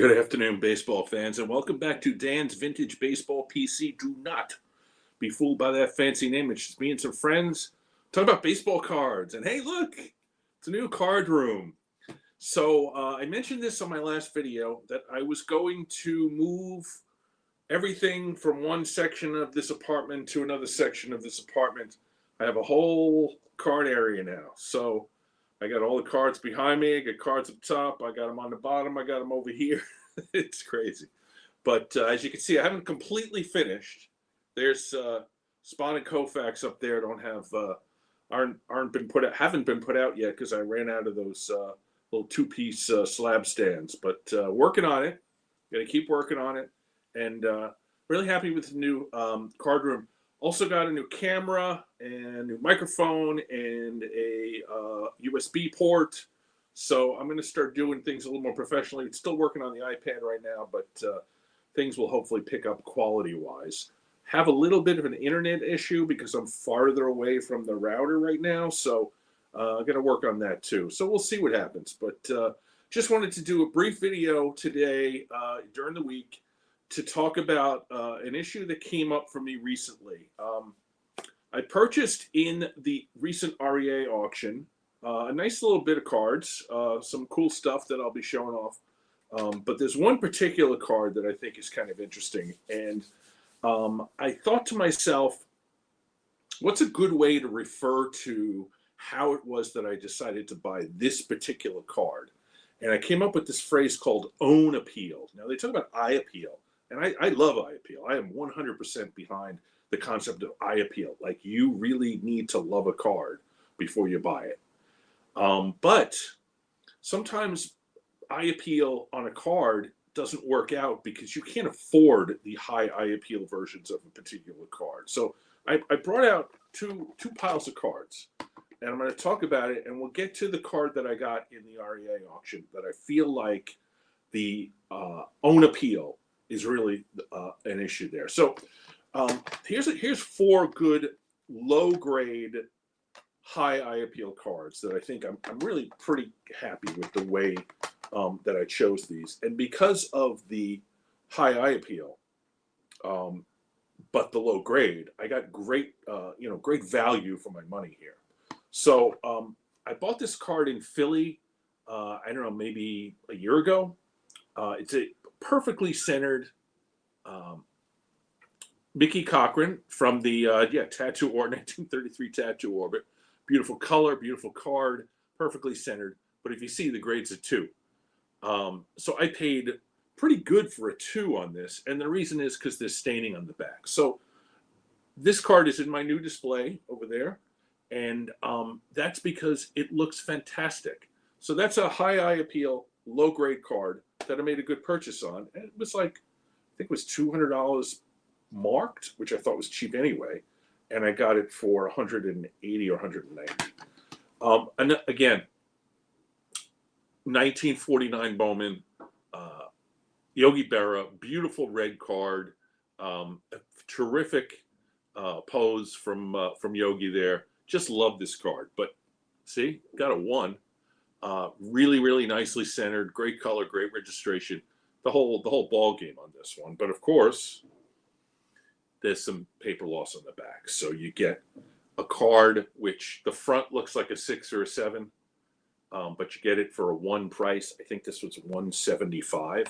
Good afternoon, baseball fans, and welcome back to Dan's Vintage Baseball PC. Do not be fooled by that fancy name. It's just me and some friends talking about baseball cards. And hey, look, it's a new card room. So I mentioned this on my last video that I was going to move everything from one section of this apartment to another section of this apartment. I have a whole card area now. So I got all the cards behind me. I got cards up top. I got them on the bottom. I got them over here. It's crazy. But as you can see, I haven't completely finished. There's Spawn and Koufax up there. Don't have aren't been put out, haven't been put out yet because I ran out of those little two-piece slab stands. But working on it. Got to keep working on it, and really happy with the new card room. Also got a new camera and a new microphone and a USB port. So I'm going to start doing things a little more professionally. It's still working on the iPad right now, but things will hopefully pick up quality-wise. Have a little bit of an internet issue because I'm farther away from the router right now. So I'm going to work on that too. So we'll see what happens. But just wanted to do a brief video today during the week to talk about an issue that came up for me recently. I purchased in the recent REA auction a nice little bit of cards, some cool stuff that I'll be showing off. But there's one particular card that I think is kind of interesting. And I thought to myself, what's a good way to refer to how it was that I decided to buy this particular card? And I came up with this phrase called own appeal. Now, they talk about eye appeal. And I love eye appeal. I am 100% behind the concept of eye appeal. Like, you really need to love a card before you buy it. But sometimes eye appeal on a card doesn't work out because you can't afford the high eye appeal versions of a particular card. So I brought out two piles of cards. And I'm going to talk about it. And we'll get to the card that I got in the REA auction that I feel like the own appeal is really an issue there. So here's four good low grade high eye appeal cards that I think I'm really pretty happy with the way that I chose these. And because of the high eye appeal, but the low grade, I got great great value for my money here. So I bought this card in Philly, I don't know, maybe a year ago. It's a perfectly centered Mickey Cochran from the Tattoo Orbit, 1933 Tattoo Orbit. Beautiful color, beautiful card, perfectly centered. But if you see, the grade's a 2. So I paid pretty good for a 2 on this. And the reason is because there's staining on the back. So this card is in my new display over there. And that's because it looks fantastic. So that's a high eye appeal, low grade card that I made a good purchase on. And it was like, I think it was $200 marked, which I thought was cheap anyway. And I got it for $180 or $190. And again, 1949 Bowman, Yogi Berra, beautiful red card, a terrific pose from Yogi there. Just love this card. But see, got a 1. Really, really nicely centered, great color, great registration. The whole ball game on this one. But of course, there's some paper loss on the back. So you get a card which the front looks like a 6 or a 7, but you get it for a 1 price. I think this was $175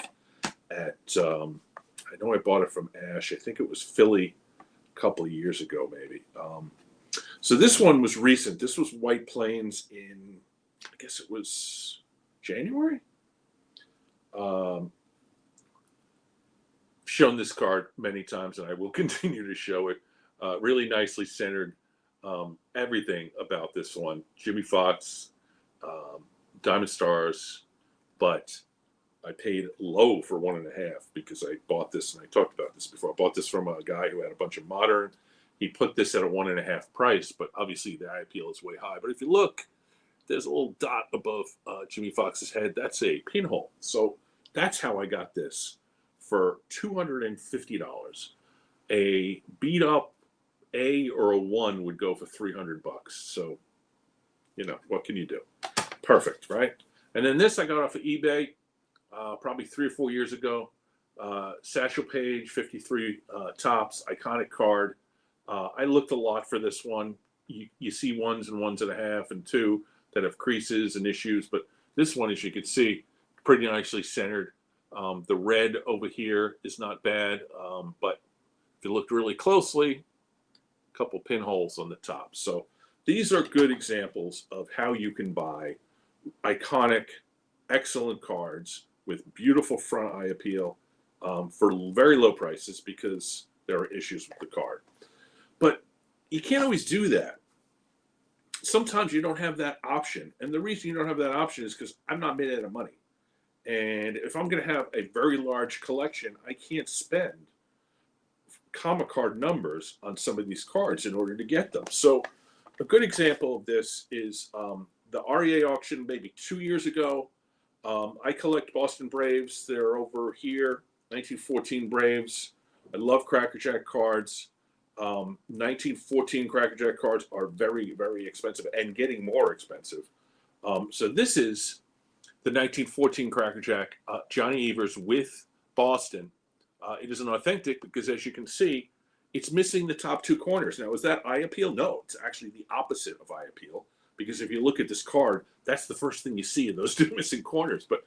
at I know I bought it from Ash. I think it was Philly a couple of years ago, maybe. So this one was recent. This was White Plains in, I guess it was January. Shown this card many times, and I will continue to show it. Really nicely centered. Everything about this one. Jimmy Fox, Diamond Stars, but I paid low for 1.5 because I bought this, and I talked about this before. I bought this from a guy who had a bunch of modern. He put this at a 1.5 price, but obviously the eye appeal is way high. But if you look, there's a little dot above Jimmy Fox's head. That's a pinhole. So that's how I got this for $250. A beat up A or a 1 would go for $300. So, what can you do? Perfect, right? And then this I got off of eBay. probably 3 or 4 years ago. Satchel Paige, 53 tops, iconic card. I looked a lot for this one. You see 1s and 1.5 and 2 that have creases and issues, but this one, as you can see, pretty nicely centered. The red over here is not bad, but if you looked really closely, a couple pinholes on the top. So these are good examples of how you can buy iconic, excellent cards with beautiful front eye appeal for very low prices because there are issues with the card. But you can't always do that. Sometimes you don't have that option. And the reason you don't have that option is because I'm not made out of money. And if I'm going to have a very large collection, I can't spend comic card numbers on some of these cards in order to get them. So a good example of this is the REA auction maybe 2 years ago. I collect Boston Braves. They're over here, 1914 Braves. I love Cracker Jack cards. 1914 Cracker Jack cards are very, very expensive and getting more expensive. So this is the 1914 Cracker Jack, Johnny Evers with Boston. It is an authentic because, as you can see, it's missing the top 2 corners. Now, is that eye appeal? No, it's actually the opposite of eye appeal. Because if you look at this card, that's the first thing you see in those 2 missing corners. But,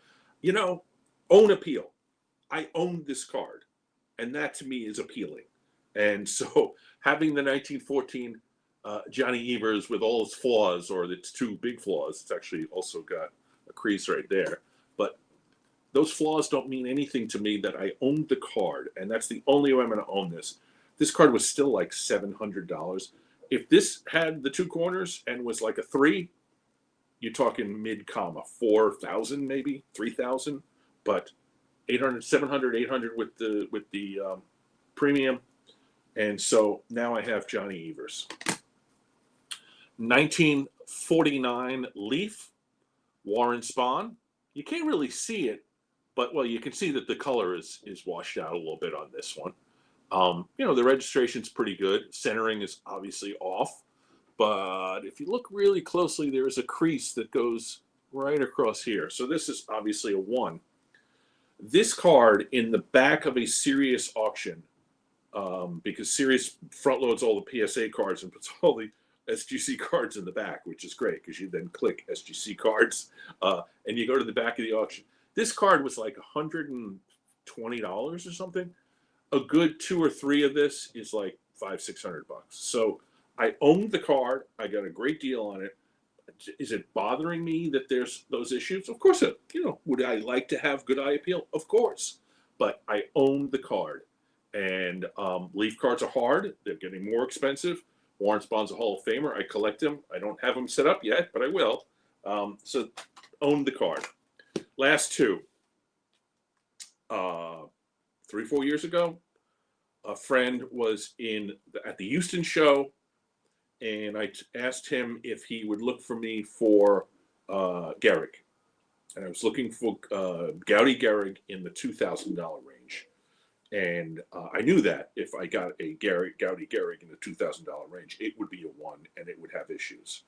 own appeal. I own this card. And that to me is appealing. And so having the 1914 Johnny Evers with all its flaws, or its 2 big flaws, it's actually also got a crease right there. But those flaws don't mean anything to me that I owned the card. And that's the only way I'm going to own this. This card was still like $700. If this had the 2 corners and was like a 3, you're talking mid-comma, 4,000 maybe, 3,000. But 800, 700, 800 with the premium. And so now I have Johnny Evers. 1949 Leaf, Warren Spahn. You can't really see it, but, well, you can see that the color is washed out a little bit on this one. The registration's pretty good. Centering is obviously off. But if you look really closely, there is a crease that goes right across here. So this is obviously a 1. This card in the back of a Sirius auction, because Sirius front loads all the PSA cards and puts all the SGC cards in the back, which is great because you then click SGC cards and you go to the back of the auction. This card was like $120 or something. A good 2 or 3 of this is like $500-600. So I owned the card. I got a great deal on it. Is it bothering me that there's those issues? Of course, would I like to have good eye appeal? Of course. But I own the card. And Leaf cards are hard. They're getting more expensive. Warren Spahn's a Hall of Famer. I collect him. I don't have them set up yet, but I will. So own the card. Last 2. 3-4 years ago, a friend was at the Houston show, and I asked him if he would look for me for Gehrig. And I was looking for Gowdy Gehrig in the $2,000 range. And I knew that if I got a Gowdy Gehrig in the $2,000 range, it would be a 1 and it would have issues.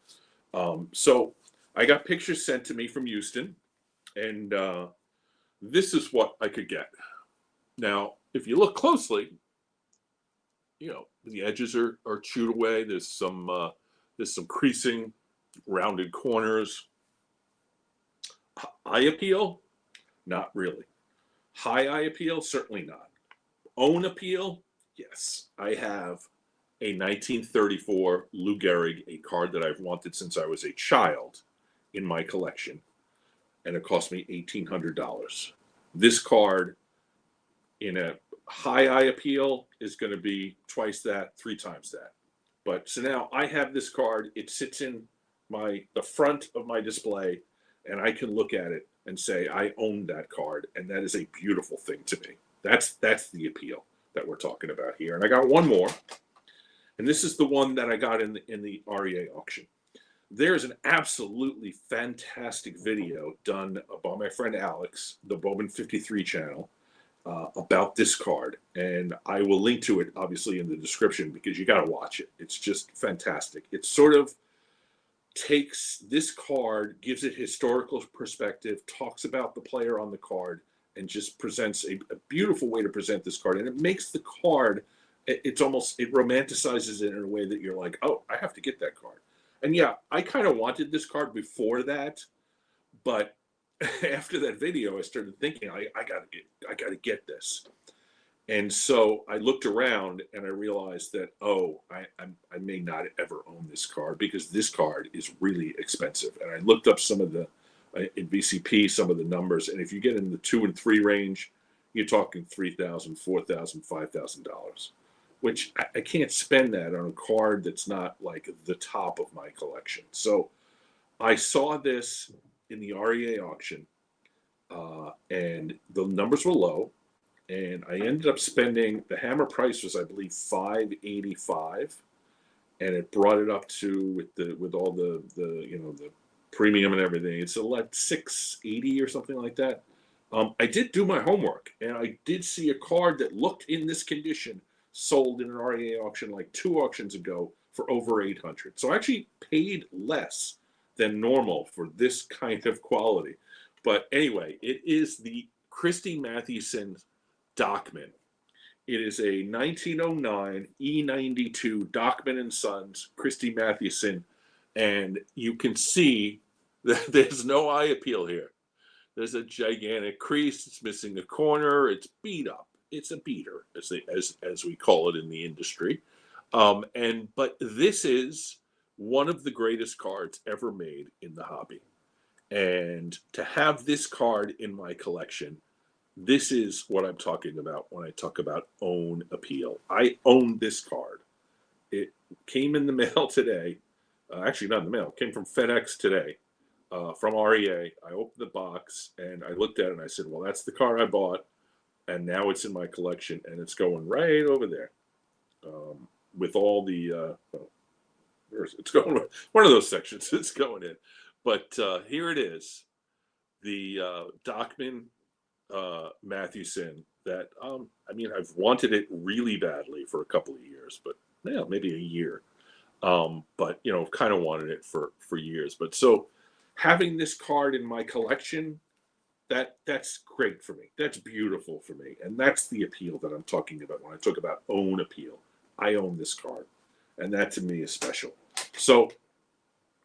So I got pictures sent to me from Houston, and this is what I could get. Now, if you look closely, the edges are chewed away. There's some creasing, rounded corners. Eye appeal? Not really. High eye appeal? Certainly not. Own appeal? Yes. I have a 1934 Lou Gehrig, a card that I've wanted since I was a child, in my collection, and it cost me $1,800. This card in a high eye appeal is going to be twice that, 3 times that. But so now I have this card. It sits in the front of my display, and I can look at it and say I own that card, and that is a beautiful thing to me. That's the appeal that we're talking about here. And I got one more, and this is the one that I got in the REA auction. There's an absolutely fantastic video done by my friend Alex, the Bowman 53 channel, about this card. And I will link to it, obviously, in the description because you got to watch it. It's just fantastic. It's sort of, takes this card, gives it historical perspective, talks about the player on the card, and just presents a beautiful way to present this card. And it makes the card, it romanticizes it in a way that you're like, oh, I have to get that card. And yeah, I kind of wanted this card before that, but after that video, I started thinking, I gotta get this. And so I looked around and I realized that, I may not ever own this card because this card is really expensive. And I looked up some of the, in VCP, some of the numbers. And if you get in the 2 and 3 range, you're talking $3,000, $4,000, $5,000, which I can't spend that on a card that's not like the top of my collection. So I saw this in the REA auction, and the numbers were low. And I ended up spending, the hammer price was, I believe, $585, and it brought it up to, with all the the premium and everything, it's like $680 or something like that. I did do my homework, and I did see a card that looked in this condition sold in an REA auction like 2 auctions ago for over $800. So I actually paid less than normal for this kind of quality. But anyway, it is the Christy Mathewson Dockman. It is a 1909 E92 Dockman & Sons Christy Mathewson, and you can see that there's no eye appeal here. There's a gigantic crease. It's missing a corner. It's beat up. It's a beater, as we call it in the industry. But this is one of the greatest cards ever made in the hobby, and to have this card in my collection, this is what I'm talking about when I talk about own appeal. I own this card. It came in the mail today. Actually, not in the mail. It came from FedEx today, from REA. I opened the box and I looked at it and I said, well, that's the card I bought. And now it's in my collection and it's going right over there, with all the, it's going, one of those sections it's going in. But here it is, the Dockman Mathewson that, I've wanted it really badly for a couple of years, but yeah, maybe a year. But kind of wanted it for years. But so having this card in my collection, that's great for me. That's beautiful for me. And that's the appeal that I'm talking about when I talk about own appeal. I own this card, and that to me is special. So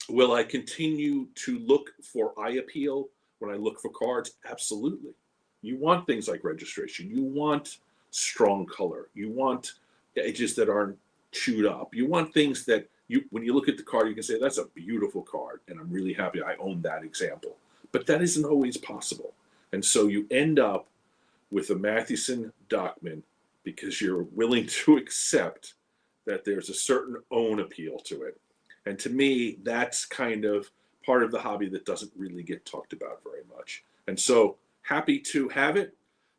will I continue to look for eye appeal when I look for cards? Absolutely. You want things like registration. You want strong color. You want edges that aren't chewed up. You want things that when you look at the card, you can say, that's a beautiful card, and I'm really happy I own that example. But that isn't always possible. And so you end up with a Mathewson Dockman because you're willing to accept that there's a certain own appeal to it. And to me, that's kind of part of the hobby that doesn't really get talked about very much. And so happy to have it.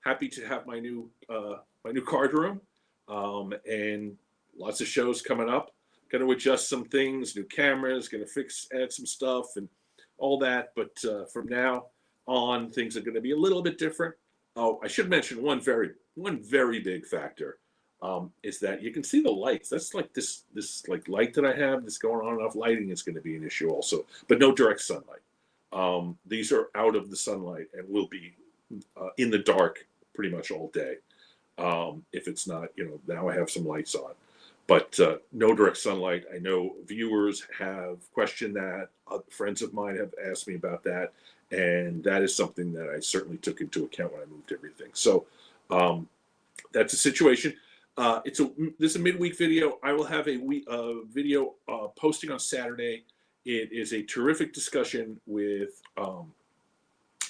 Happy to have my new card room, and lots of shows coming up. Going to adjust some things, new cameras, going to add some stuff and all that. But from now on, things are going to be a little bit different. Oh, I should mention one very big factor is that you can see the lights. That's like this like light that I have that's going on and off. Lighting is going to be an issue also, but no direct sunlight. These are out of the sunlight and will be in the dark pretty much all day. If it's not, now I have some lights on, but no direct sunlight. I know viewers have questioned that. Friends of mine have asked me about that, and that is something that I certainly took into account when I moved everything. So that's a situation. This is a midweek video. I will have a video posting on Saturday. It is a terrific discussion with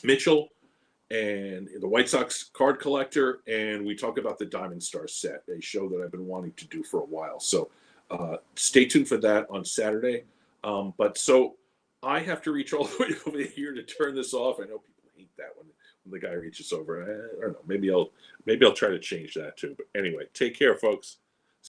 Mitchell and the White Sox card collector, and we talk about the Diamond Star set, a show that I've been wanting to do for a while. So stay tuned for that on Saturday. But so I have to reach all the way over here to turn this off. I know people hate that when the guy reaches over. I don't know. Maybe I'll try to change that too. But anyway, take care, folks.